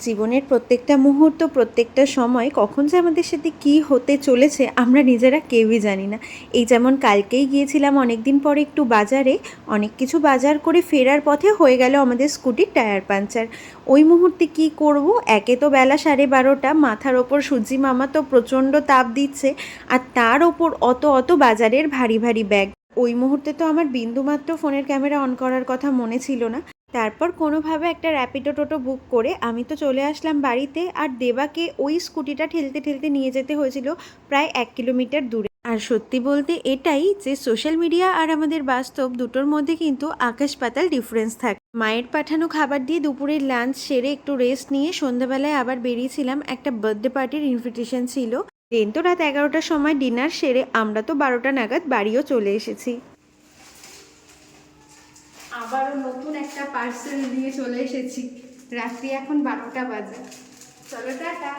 জীবনের প্রত্যেকটা মুহূর্ত, প্রত্যেকটা সময় কখন যে আমাদের সাথে কী হতে চলেছে আমরা নিজেরা কেউই জানি না। এই যেমন কালকেই গিয়েছিলাম অনেক দিন পরে একটু বাজারে, অনেক কিছু বাজার করে ফেরার পথে হয়ে গেল আমাদের স্কুটির টায়ার পাঞ্চার। ওই মুহূর্তে কী করব, একে তো বেলা 12:30, মাথার ওপর সূর্যি মামা তো প্রচণ্ড তাপ দিচ্ছে, আর তার ওপর অত অত বাজারের ভারী ভারী ব্যাগ। ওই মুহূর্তে তো আমার বিন্দুমাত্র ফোনের ক্যামেরা অন করার কথা মনে ছিল না। তারপর কোনোভাবে একটা র্যাপিডো টোটো বুক করে আমি তো চলে আসলাম বাড়িতে, আর দেবাকে ওই স্কুটিটা ঠেলতে ঠেলতে নিয়ে যেতে হয়েছিল প্রায় 1 কিলোমিটার দূরে। আর সত্যি বলতে এটাই যে সোশ্যাল মিডিয়া আর আমাদের বাস্তব দুটোর মধ্যে কিন্তু আকাশ পাতাল ডিফারেন্স থাকে। মায়ের পাঠানো খাবার দিয়ে দুপুরের লাঞ্চ সেরে একটু রেস্ট নিয়ে সন্ধ্যাবেলায় আবার বেরিয়েছিলাম, একটা বার্থডে পার্টির ইনভিটেশন ছিল। ট্রেন তো রাত 11টার সময়, ডিনার সেরে আমরা তো 12টা নাগাদ বাড়িও চলে এসেছি। আবারও নতুন একটা পার্সেল নিয়ে চলে এসেছি। রাত্রি এখন 12টা বাজে। চলো টাটা।